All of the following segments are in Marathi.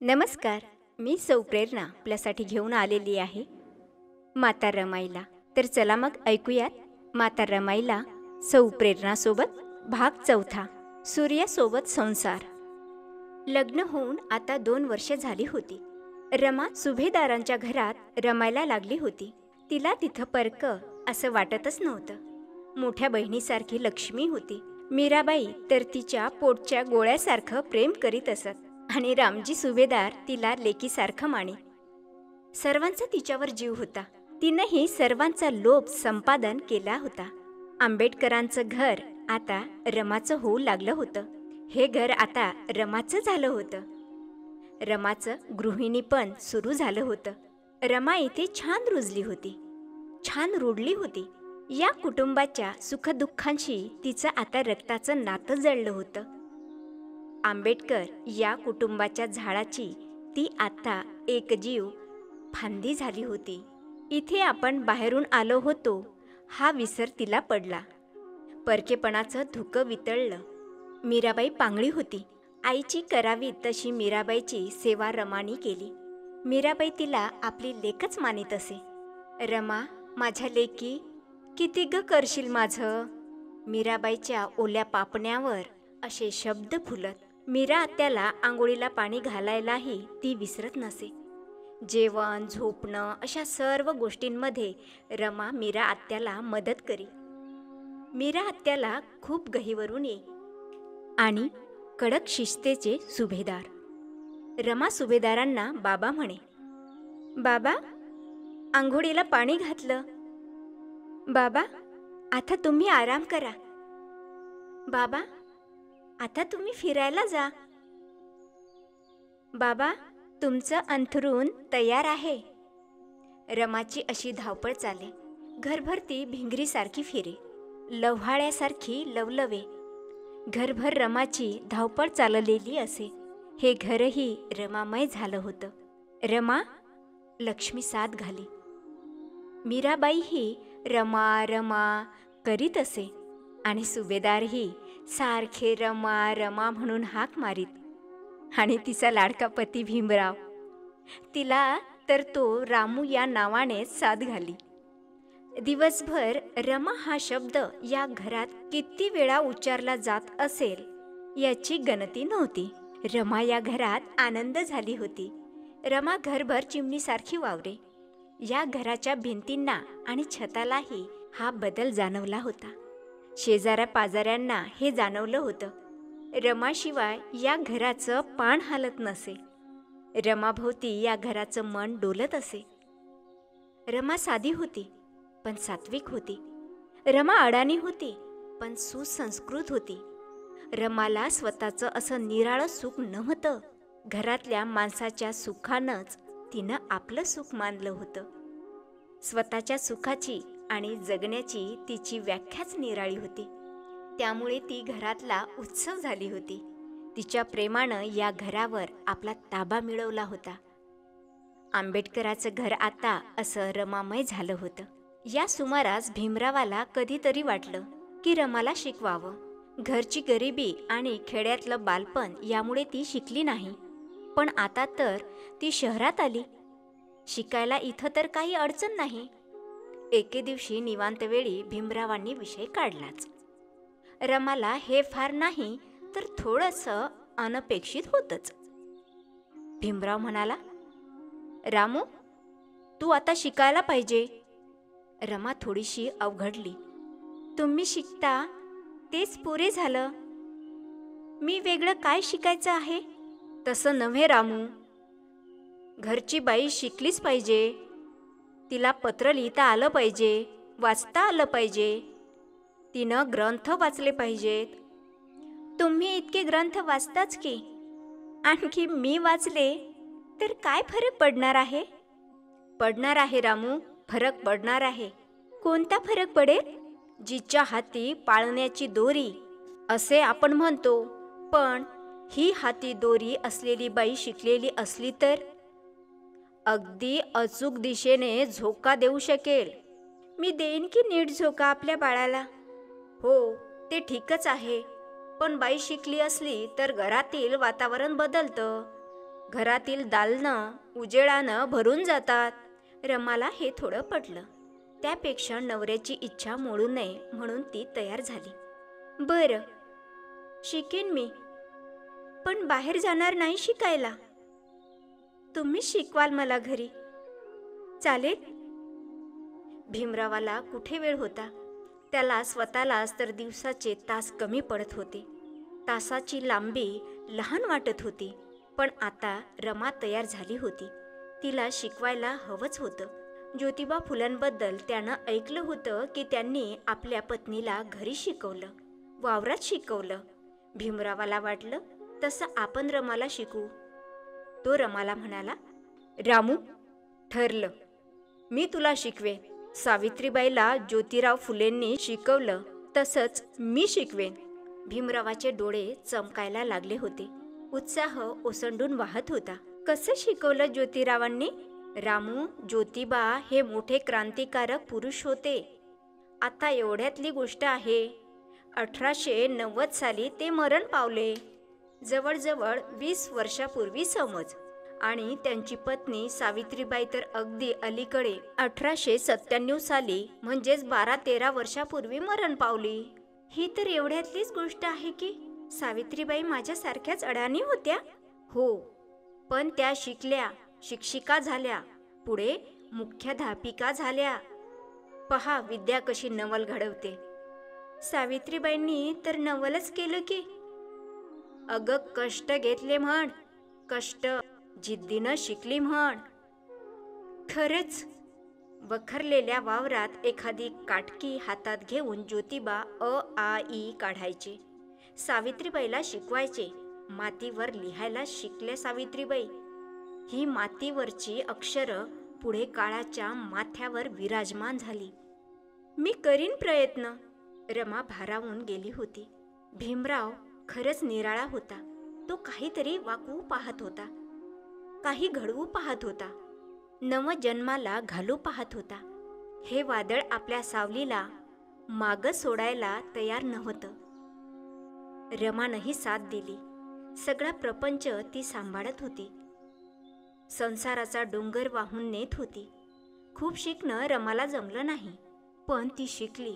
नमस्कार. मी सौ प्रेरणा आपल्यासाठी घेऊन आलेली आहे माता रमाईला. तर चला मग ऐकूयात माता रमाईला सौ प्रेरणासोबत भाग 4. सूर्यासोबत संसार. लग्न होऊन आता 2 वर्ष झाली होती. रमा सुभेदारांच्या घरात रमायला लागली होती. तिला तिथं परक असं वाटतच नव्हतं. मोठ्या बहिणीसारखी लक्ष्मी होती. मीराबाई तर तिच्या पोटच्या गोळ्यासारखं प्रेम करीत असत आणि रामजी सुभेदार तिला लेकीसारखं माने. सर्वांचा तिच्यावर जीव होता. तिनंही सर्वांचा लोभ संपादन केला होता. आंबेडकरांचं घर आता रमाचं होऊ लागलं होतं. हे घर आता रमाचं झालं होतं. रमाचं गृहिणी पण सुरू झालं होतं. रमा इथे छान रुजली होती, छान रुडली होती. या कुटुंबाच्या सुखदुःखांशी तिचं आता रक्ताचं नातं जळलं होतं. आंबेडकर या कुटुंबाच्या झाडाची ती आता एकजीव फांदी झाली होती. इथे आपण बाहेरून आलो होतो हा विसर तिला पडला. परकेपणाचं धुकं वितळलं. मीराबाई पांगळी होती. आईची करावी तशी मीराबाईची सेवा रमानी केली. मीराबाई तिला आपली लेकच मानित असे. रमा, माझ्या लेकी, किती ग करशील माझं? मीराबाईच्या ओल्या पापण्यावर असे शब्द फुलत. मीरा आत्याला आंघोळीला पाणी घालायलाही ती विसरत नसे. जेवण, झोपणं अशा सर्व गोष्टींमध्ये रमा मीरा आत्याला मदत करी. मीरा आत्याला खूप गहिवरून येई आणि कडक शिस्तेचे सुभेदार. रमा सुभेदारांना बाबा म्हणे. बाबा, आंघोळीला पाणी घातलं. बाबा, आता तुम्ही आराम करा. बाबा, आता तुम्ही फिरायला जा. बाबा, तुमचं अंथरूण तयार आहे. रमाची अशी धावपळ चाले. घरभर ती भिंगरीसारखी फिरे, लव्हाळ्यासारखी लवलवे. घरभर रमाची धावपळ चाललेली असे. हे घरही रमामय झालं होतं. रमा लक्ष्मी साथ घाली. मीराबाईही रमा रमा करीत असे आणि सुभेदारही सारखे रमा रमा म्हणून हाक मारीत. आणि तिचा लाडका पती भीमराव, तिला तर तो रामू या नावाने साथ घाली. दिवसभर रमा हा शब्द या घरात किती वेळा उच्चारला जात असेल याची गणती नव्हती. रमा या घरात आनंद झाली होती. रमा घरभर चिमणीसारखी वावरे. या घराच्या भिंतींना आणि छतालाही हा बदल जाणवला होता. शेजाऱ्या पाजाऱ्यांना हे जाणवलं होतं. रमाशिवाय या घराचं पान हालत नसे. रमाभोवती या घराचं मन डोलत असे. रमा साधी होती पण सात्विक होती. रमा अडाणी होती पण सुसंस्कृत होती. रमाला स्वतःचं असं निराळं सुख नव्हतं. घरातल्या माणसाच्या सुखानंच तिनं आपलं सुख मानलं होतं. स्वतःच्या सुखाची आणि जगण्याची तिची व्याख्याच निराळी होती. त्यामुळे ती घरातला उत्सव झाली होती. तिच्या प्रेमानं या घरावर आपला ताबा मिळवला होता. आंबेडकराचं घर आता असं रमामय झालं होतं. या सुमारास भीमरावाला कधीतरी वाटलं की रमाला शिकवावं. घरची गरिबी आणि खेड्यातलं बालपण यामुळे ती शिकली नाही. पण आता तर ती शहरात आली. शिकायला इथं तर काही अडचण नाही. एके दिवशी निवांत वेळी भीमरावांनी विषय काढलाच. रमाला हे फार नाही तर थोडंसं अनपेक्षित होतंच. भीमराव म्हणाला, रामू, तू आता शिकायला पाहिजे. रमा थोडीशी अवघडली. तुम्ही शिकता तेच पुरे झालं. मी वेगळं काय शिकायचं आहे? तसं नव्हे रामू, घरची बाई शिकलीच पाहिजे. तिला पत्र लिहिता आलं पाहिजे, वाचता आलं पाहिजे. तिनं ग्रंथ वाचले पाहिजेत. तुम्ही इतके ग्रंथ वाचताच की. आणखी मी वाचले तर काय फरक पडणार आहे? पडणार आहे रामू, फरक पडणार आहे. कोणता फरक पडेल? जिच्या हाती पाळण्याची दोरी असे आपण म्हणतो, पण ही हाती दोरी असलेली बाई शिकलेली असली तर अगदी अचूक दिशेने झोका देऊ शकेल. मी देईन की नीट झोका आपल्या बाळाला? हो, ते ठीकच आहे. पण बाई शिकली असली तर घरातील वातावरण बदलतं. घरातील दालनं उजेडानं भरून जातात. रमाला हे थोडं पटलं. त्यापेक्षा नवऱ्याची इच्छा मोडू नये म्हणून ती तयार झाली. बरं, शिकेन मी, पण बाहेर जाणार नाही शिकायला. तुम्हीच शिकवाल मला घरी, चालेल? भीमरावाला कुठे वेळ होता. त्याला स्वतःलाच तर दिवसाचे तास कमी पडत होते. तासाची लांबी लहान वाटत होती. पण आता रमा तयार झाली होती. तिला शिकवायला हवंच होतं. ज्योतिबा फुलांबद्दल त्यानं ऐकलं होतं की त्यांनी आपल्या पत्नीला घरी शिकवलं, वावरात शिकवलं. भीमरावाला वाटलं तसं आपण रमाला शिकवू. तो रमाला म्हणाला, रामू, ठरलं, मी तुला शिकवेन. सावित्रीबाईला ज्योतिराव फुलेंनी शिकवलं तसंच मी शिकवेन. भीमरावाचे डोळे चमकायला लागले होते. उत्साह ओसंडून वाहत होता. कसं शिकवलं ज्योतिरावांनी? रामू, ज्योतिबा हे मोठे क्रांतिकारक पुरुष होते. आता एवढ्यातली गोष्ट आहे, 1890 साली ते मरण पावले. जवळजवळ 20 वर्षापूर्वी समज. आणि त्यांची पत्नी सावित्रीबाई तर अगदी अलीकडे 1897 साली, म्हणजेच 12-13 वर्षापूर्वी मरण पावली. ही तर एवढ्यातलीच गोष्ट आहे की सावित्रीबाई माझ्यासारख्याच अडाणी होत्या. हो, पण त्या शिकल्या, शिक्षिका झाल्या, पुढे मुख्याध्यापिका झाल्या. पहा विद्या कशी नवल घडवते. सावित्रीबाईंनी तर नवलच केलं की. अगं कष्ट घेतले म्हण, कष्ट, जिद्दीनं शिकली म्हण. खरंच. वखरलेल्या वावरात एखादी काटकी हातात घेऊन ज्योतिबा अ आ इ काढायचे. सावित्रीबाईला शिकवायचे. मातीवर लिहायला शिकल्या सावित्रीबाई. ही मातीवरची अक्षरं पुढे काळाच्या माथ्यावर विराजमान झाली. मी करीन प्रयत्न. रमा भारावून गेली होती. भीमराव खरंच निराळा होता. तो काहीतरी वाकवू पाहत होता, काही घडवू पाहत होता, नवजन्माला घालू पाहत होता. हे वादळ आपल्या सावलीला मागं सोडायला तयार नव्हतं. रमानंही साथ दिली. सगळा प्रपंच ती सांभाळत होती. संसाराचा डोंगर वाहून नेत होती. खूप शिकणं रमाला जमलं नाही, पण ती शिकली.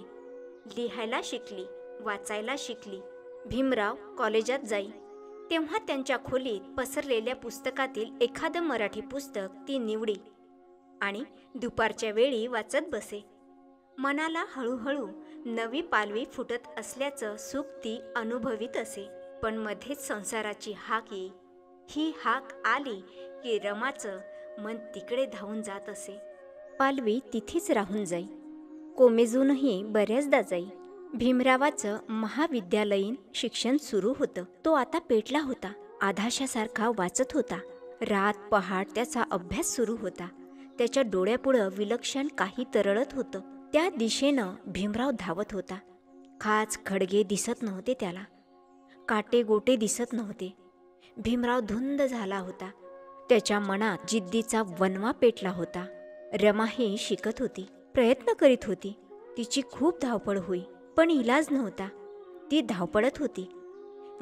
लिहायला शिकली, वाचायला शिकली. भीमराव कॉलेजात जाई तेव्हा त्यांच्या खोलीत पसरलेल्या पुस्तकातील एखादं मराठी पुस्तक ती निवडी आणि दुपारच्या वेळी वाचत बसे. मनाला हळूहळू नवी पालवी फुटत असल्याचं सुख ती अनुभवित असे. पण मध्येच संसाराची हाक येई. ही हाक आली की रमाचं मन तिकडे धावून जात असे. पालवी तिथेच राहून जाई. कोमेजूनही बऱ्याचदा जाई. भीमरावाचं महाविद्यालयीन शिक्षण सुरू होतं. तो आता पेटला होता. आधाशासारखा वाचत होता. रात पहाट त्याचा अभ्यास सुरू होता. त्याच्या डोळ्यापुढं विलक्षण काही तरळत होतं. त्या दिशेनं भीमराव धावत होता. खाच खडगे दिसत नव्हते त्याला, काटे गोटे दिसत नव्हते. भीमराव धुंद झाला होता. त्याच्या मनात जिद्दीचा वणवा पेटला होता. रमाही शिकत होती, प्रयत्न करीत होती. तिची खूप धावपळ होई, पण इलाज नव्हता. ती धावपळत होती,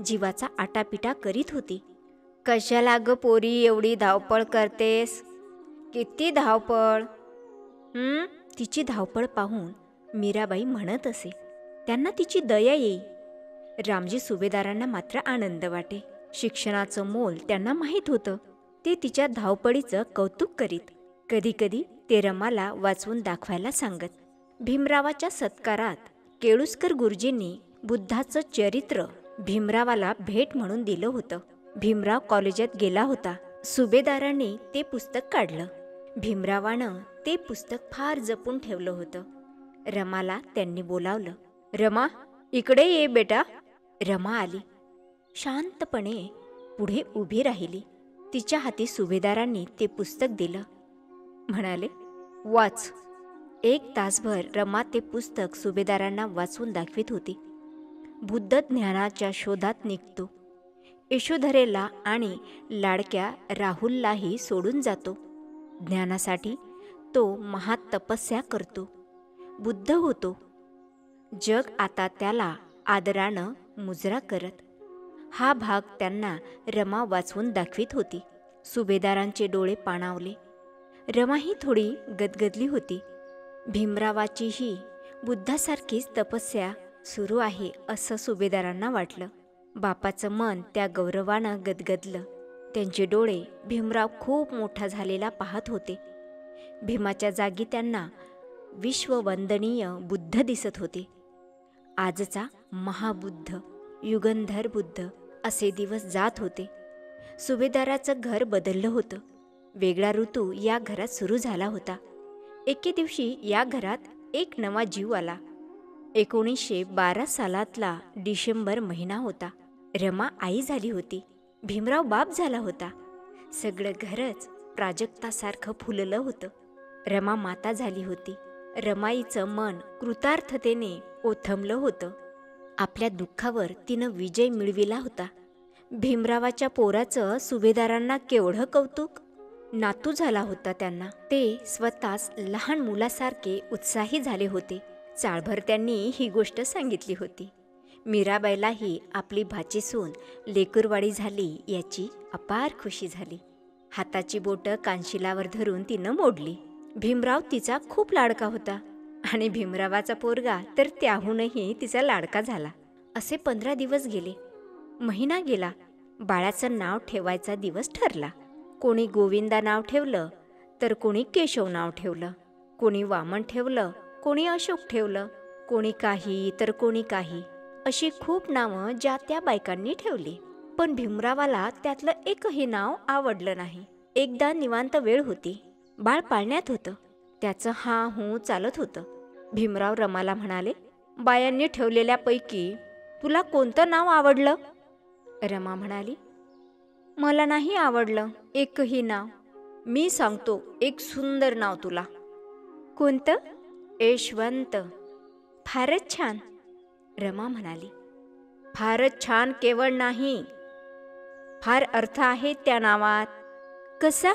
जीवाचा आटापिटा करीत होती. कशाला ग पोरी एवढी धावपळ करतेस? किती धावपळ? तिची धावपळ पाहून मीराबाई म्हणत असे. त्यांना तिची दया येई. रामजी सुभेदारांना मात्र आनंद वाटे. शिक्षणाचं मोल त्यांना माहीत होतं. ते तिच्या धावपळीचं कौतुक करीत. कधीकधी ते रमाला वाचवून दाखवायला सांगत. भीमरावाच्या सत्कारात केळुस्कर गुरुजींनी बुद्धाचं चरित्र भीमरावाला भेट म्हणून दिलं होतं. भीमराव कॉलेजात गेला होता. सुभेदारांनी ते पुस्तक काढलं. भीमरावानं ते पुस्तक फार जपून ठेवलं होतं. रमाला त्यांनी बोलावलं. रमा, इकडे ये बेटा. रमा आली. शांतपणे पुढे उभी राहिली. तिच्या हाती सुभेदारांनी ते पुस्तक दिलं. म्हणाले, वाच. 1 तासभर रमा ते पुस्तक सुभेदारांना वाचून दाखवित होती. बुद्ध ज्ञानाच्या शोधात निघतो. यशोधरेला आणि लाडक्या राहुललाही सोडून जातो. ज्ञानासाठी तो महातपस्या करतो. बुद्ध होतो. जग आता त्याला आदरानं मुजरा करत. हा भाग त्यांना रमा वाचवून दाखवित होती. सुभेदारांचे डोळे पाणावले. रमाही थोडी गदगदली होती. भीमरावाचीही बुद्धासारखीच तपस्या सुरू आहे असं सुभेदारांना वाटलं. बापाचं मन त्या गौरवानं गदगदलं. त्यांचे डोळे भीमराव खूप मोठा झालेला पाहत होते. भीमाच्या जागी त्यांना विश्ववंदनीय बुद्ध दिसत होते. आजचा महाबुद्ध, युगंधर बुद्ध असे दिवस जात होते. सुभेदाराचं घर बदललं होतं. वेगळा ऋतू या घरात सुरू झाला होता. एके दिवशी या घरात एक नवा जीव आला. 1912 सालातला डिसेंबर महिना होता. रमा आई झाली होती. भीमराव बाप झाला होता. सगळं घरच प्राजक्तासारखं फुललं होतं. रमा माता झाली होती. रमाईचं मन कृतार्थतेने ओथंबलं होतं. आपल्या दुःखावर तिनं विजय मिळविला होता. भीमरावाच्या पोराचं सुभेदारांना केवढं कौतुक. नातू झाला होता त्यांना. ते स्वतःच लहान मुलासारखे उत्साही झाले होते. चाळभर त्यांनी ही गोष्ट सांगितली होती. मीराबाईलाही आपली भाचीसून लेकरवाडी झाली याची अपार खुशी झाली. हाताची बोटं कानशिलावर धरून तिनं मोडली. भीमराव तिचा खूप लाडका होता आणि भीमरावाचा पोरगा तर त्याहूनही तिचा लाडका झाला. असे 15 दिवस गेले. महिना गेला. बाळाचं नाव ठेवायचा दिवस ठरला. कोणी गोविंदा नाव ठेवलं तर कोणी केशव नाव ठेवलं. कोणी वामन ठेवलं, कोणी अशोक ठेवलं, कोणी काही तर कोणी काही, अशी खूप नावं ज्या त्या बायकांनी ठेवली. पण भीमरावाला त्यातलं एकही नाव आवडलं नाही. एकदा निवांत वेळ होती. बाळ पाळण्यात होतं. त्याचं हा हू चालत होतं. भीमराव रमाला म्हणाले, बायांनी ठेवलेल्यापैकी तुला कोणतं नाव आवडलं? रमा म्हणाली, मला नाही आवडलं एकही नाव. मी सांगतो एक सुंदर नाव तुला. कोणतं? यशवंत. फारच छान. रमा म्हणाली, फारच छान केवळ नाही, फार अर्थ आहे त्या नावात. कसा?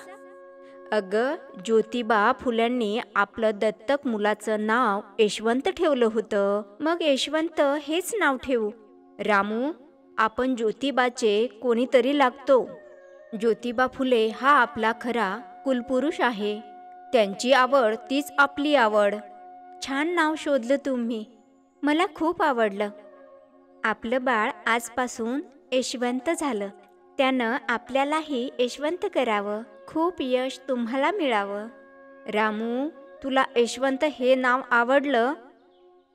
अगं, ज्योतिबा फुल्यांनी आपलं दत्तक मुलाचं नाव यशवंत ठेवलं होतं. मग यशवंत हेच नाव ठेवू. रामू, आपण ज्योतिबाचे कोणीतरी लागतो. ज्योतिबा फुले हा आपला खरा कुलपुरुष आहे. त्यांची आवड तीच आपली आवड. छान नाव शोधलं तुम्ही. मला खूप आवडलं. आपलं बाळ आजपासून यशवंत झालं. त्यानं आपल्यालाही यशवंत करावं. खूप यश तुम्हाला मिळावं. रामू, तुला यशवंत हे नाव आवडलं?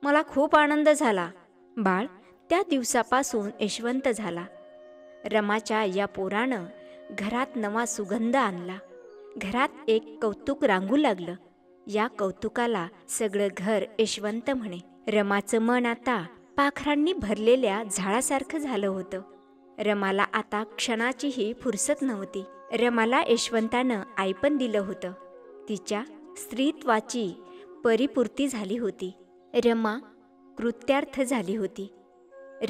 मला खूप आनंद झाला. बाळ त्या दिवसापासून यशवंत झाला. रमाच्या या पोरानं घरात नवा सुगंध आणला. घरात एक कौतुक रांगू लागलं. या कौतुकाला सगळं घर यशवंत म्हणे. रमाचं मन आता पाखरांनी भरलेल्या झाडासारखं झालं होतं. रमाला आता क्षणाचीही फुरसत नव्हती. रमाला यशवंतानं आईपण दिलं होतं. तिच्या स्त्रीत्वाची परिपूर्ती झाली होती. रमा कृत्यार्थ झाली होती.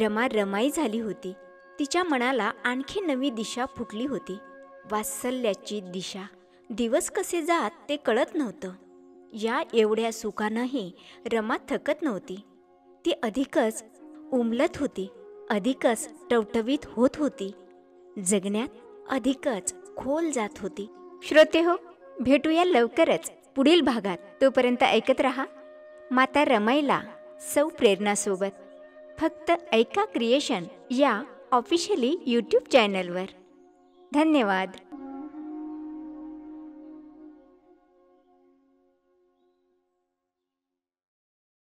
रमा रमाई झाली होती. तिच्या मनाला आणखी नवी दिशा फुटली होती. वात्सल्याची दिशा. दिवस कसे जात ते कळत नव्हतं. या एवढ्या सुखानंही रमा थकत नव्हती. ती अधिकच उमलत होती. अधिकच टवटवीत होत होती. जगण्यात अधिकच खोल जात होती. श्रोतेहो, भेटूया लवकरच पुढील भागात. तोपर्यंत ऐकत रहा माता रमाईला सौ प्रेरणासोबत. फक्त ऐका क्रिएशन या ऑफिशियली यूट्यूब चॅनलवर. धन्यवाद.